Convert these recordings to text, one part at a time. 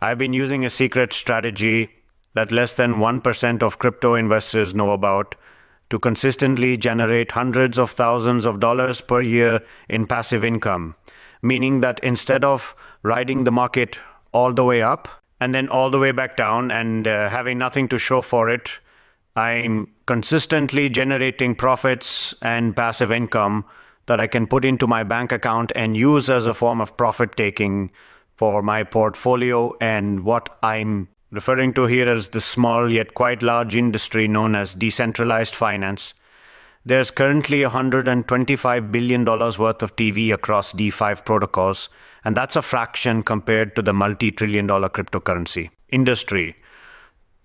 I've been using a secret strategy that less than 1% of crypto investors know about to consistently generate hundreds of thousands of dollars per year in passive income, meaning that instead of riding the market all the way up and then all the way back down and having nothing to show for it, I'm consistently generating profits and passive income that I can put into my bank account and use as a form of profit taking for my portfolio and what I'm referring to here as the small yet quite large industry known as decentralized finance. There's currently $125 billion worth of TV across DeFi protocols, and that's a fraction compared to the multi-trillion-dollar cryptocurrency industry.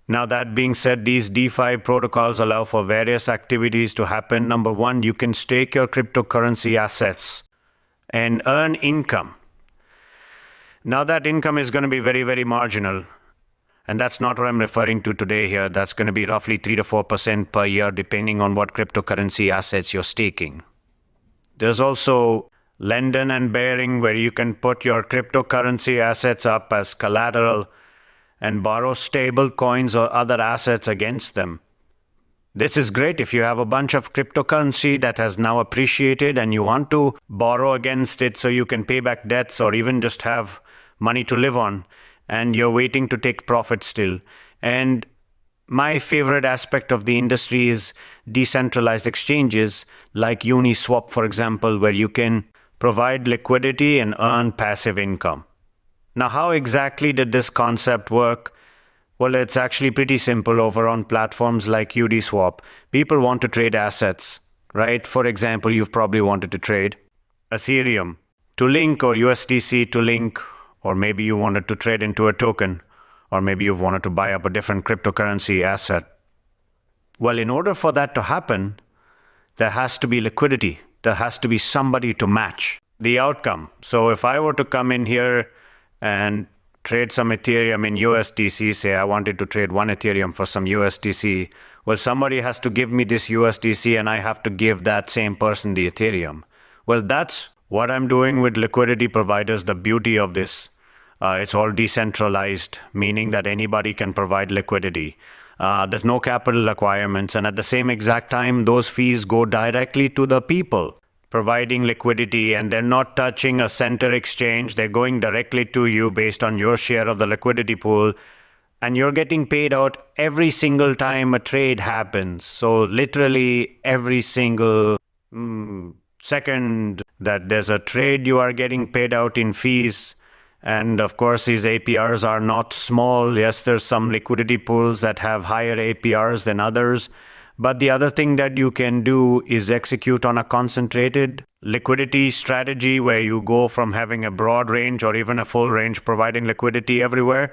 Now, that being said, these DeFi protocols allow for various activities to happen. Number one, you can stake your cryptocurrency assets and earn income. Now, that income is going to be very, very marginal. And that's not what I'm referring to today here. That's going to be roughly 3 to 4% per year, depending on what cryptocurrency assets you're staking. There's also lending and bearing, where you can put your cryptocurrency assets up as collateral and borrow stable coins or other assets against them. This is great if you have a bunch of cryptocurrency that has now appreciated and you want to borrow against it so you can pay back debts or even just have money to live on, and you're waiting to take profit still. And my favorite aspect of the industry is decentralized exchanges like Uniswap, for example, where you can provide liquidity and earn passive income. Now, how exactly did this concept work? Well, it's actually pretty simple over on platforms like Uniswap. People want to trade assets, right? For example, you've probably wanted to trade Ethereum to Link or USDC to Link, or maybe you wanted to trade into a token, or maybe you wanted to buy up a different cryptocurrency asset. Well, in order for that to happen, there has to be liquidity. There has to be somebody to match the outcome. So if I were to come in here and trade some Ethereum in USDC, say I wanted to trade one Ethereum for some USDC, well, somebody has to give me this USDC and I have to give that same person the Ethereum. Well, that's what I'm doing with liquidity providers. The beauty of this, it's all decentralized, meaning that anybody can provide liquidity. There's no capital requirements, and at the same exact time, those fees go directly to the people providing liquidity, and they're not touching a center exchange. They're going directly to you based on your share of the liquidity pool, and you're getting paid out every single time a trade happens. So literally every single second that there's a trade, you are getting paid out in fees. And of course, these APRs are not small. Yes, there's some liquidity pools that have higher APRs than others. But the other thing that you can do is execute on a concentrated liquidity strategy where you go from having a broad range or even a full range providing liquidity everywhere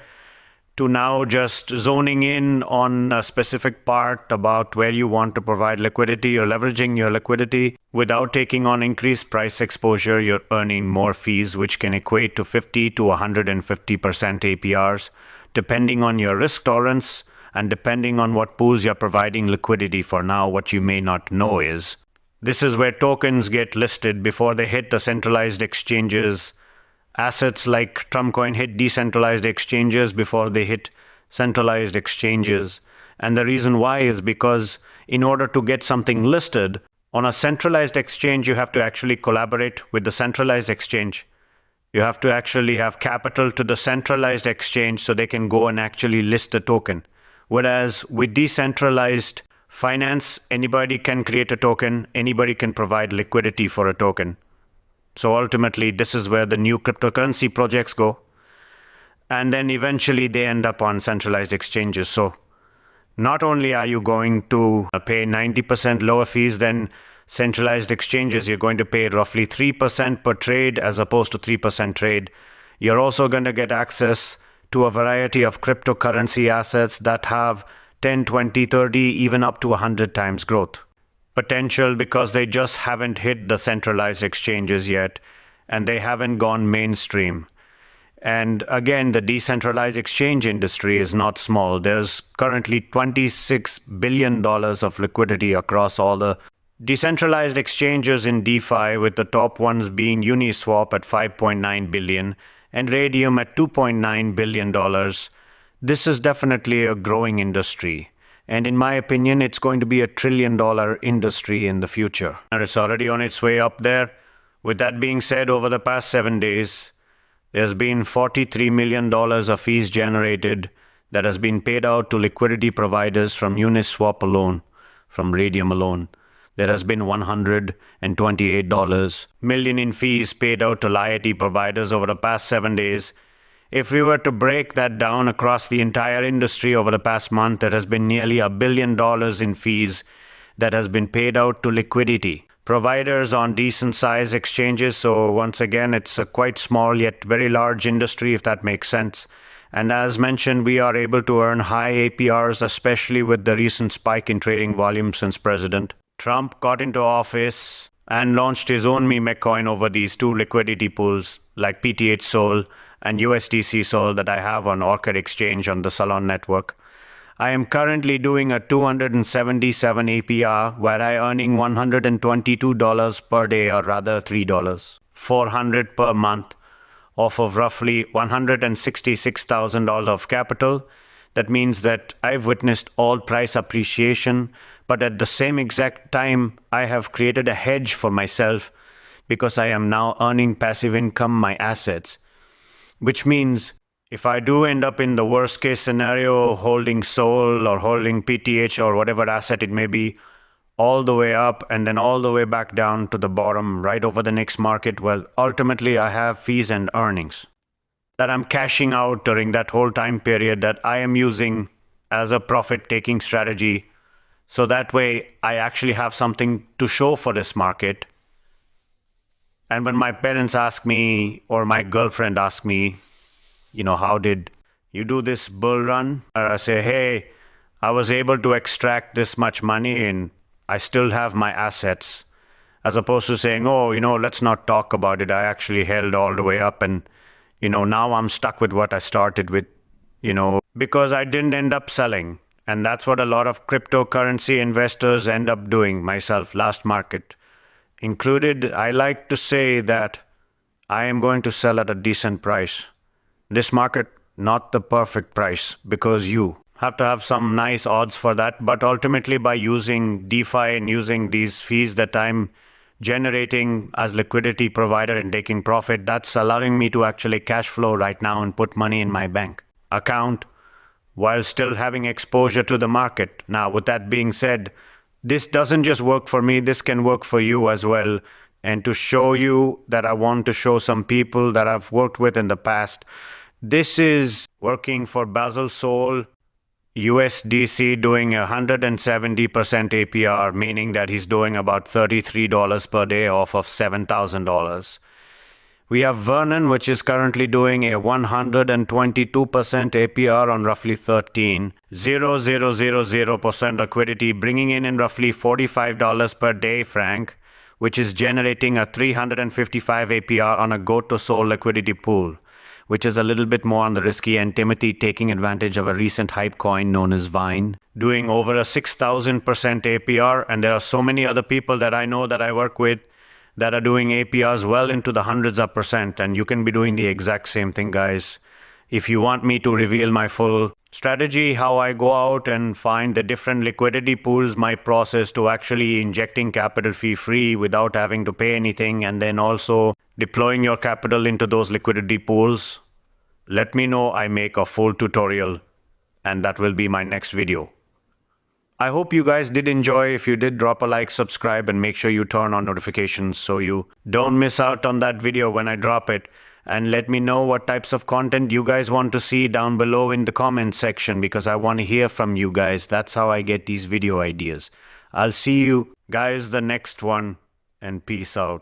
to now just zoning in on a specific part about where you want to provide liquidity or leveraging your liquidity without taking on increased price exposure. You're earning more fees, which can equate to 50 to 150% APRs, depending on your risk tolerance and depending on what pools you're providing liquidity for. Now, what you may not know is this is where tokens get listed before they hit the centralized exchanges. Assets like Trumpcoin hit decentralized exchanges before they hit centralized exchanges. And the reason why is because in order to get something listed on a centralized exchange, you have to actually collaborate with the centralized exchange. You have to actually have capital to the centralized exchange so they can go and actually list a token. Whereas with decentralized finance, anybody can create a token, anybody can provide liquidity for a token. So ultimately, this is where the new cryptocurrency projects go. And then eventually they end up on centralized exchanges. So not only are you going to pay 90% lower fees than centralized exchanges, you're going to pay roughly 3% per trade as opposed to 3% trade. You're also going to get access to a variety of cryptocurrency assets that have 10, 20, 30, even up to 100 times growth potential because they just haven't hit the centralized exchanges yet and they haven't gone mainstream. And again, the decentralized exchange industry is not small. There's currently $26 billion of liquidity across all the decentralized exchanges in DeFi, with the top ones being Uniswap at $5.9 billion and radium at $2.9 billion. This is definitely a growing industry. And in my opinion, it's going to be a $1 trillion industry in the future. And it's already on its way up there. With that being said, over the past 7 days, there's been $43 million of fees generated that has been paid out to liquidity providers from Uniswap alone, from Radium alone. There has been $128 million in fees paid out to liquidity providers over the past 7 days. If we were to break that down across the entire industry over the past month, there has been nearly $1 billion in fees that has been paid out to liquidity providers on decent size exchanges. So once again, it's a quite small yet very large industry, if that makes sense. And as mentioned, we are able to earn high APRs, especially with the recent spike in trading volume since President Trump got into office and launched his own meme coin over these two liquidity pools like PTH Sol and USDC Sol that I have on Orca exchange on the Salon network. I am currently doing a 277 APR where I earning $122 per day, or rather $3, 400 per month, off of roughly $166,000 of capital. That means that I've witnessed all price appreciation, but at the same exact time, I have created a hedge for myself because I am now earning passive income, my assets, which means if I do end up in the worst case scenario holding Sol or holding PTH or whatever asset it may be, all the way up and then all the way back down to the bottom right over the next market, well, ultimately I have fees and earnings that I'm cashing out during that whole time period that I am using as a profit-taking strategy. So that way I actually have something to show for this market. And when my parents ask me, or my girlfriend asks me, how did you do this bull run? I say, hey, I was able to extract this much money and I still have my assets. As opposed to saying, oh, let's not talk about it. I actually held all the way up and, now I'm stuck with what I started with, because I didn't end up selling. And that's what a lot of cryptocurrency investors end up doing, myself, last market included. I like to say that I am going to sell at a decent price. This market, not the perfect price, because you have to have some nice odds for that. But ultimately, by using DeFi and using these fees that I'm generating as liquidity provider and taking profit, that's allowing me to actually cash flow right now and put money in my bank account while still having exposure to the market. Now, with that being said, this doesn't just work for me, this can work for you as well. And to show you that I want to show some people that I've worked with in the past, this is working for Basil Sol, USDC, doing 170% APR, meaning that he's doing about $33 per day off of $7,000. We have Vernon, which is currently doing a 122% APR on roughly 13,000% liquidity, bringing in roughly $45 per day, Frank, which is generating a 355 APR on a go-to-Sol liquidity pool, which is a little bit more on the risky end. Timothy, taking advantage of a recent hype coin known as Vine, doing over a 6,000% APR. And there are so many other people that I know that I work with that are doing APRs well into the hundreds of percent. And you can be doing the exact same thing, guys. If you want me to reveal my full strategy, how I go out and find the different liquidity pools, my process to actually injecting capital fee free without having to pay anything, and then also deploying your capital into those liquidity pools, let me know. I make a full tutorial and that will be my next video. I hope you guys did enjoy. If you did, drop a like, subscribe, and make sure you turn on notifications so you don't miss out on that video when I drop it. And let me know what types of content you guys want to see down below in the comments section, because I want to hear from you guys. That's how I get these video ideas. I'll see you guys the next one, and peace out.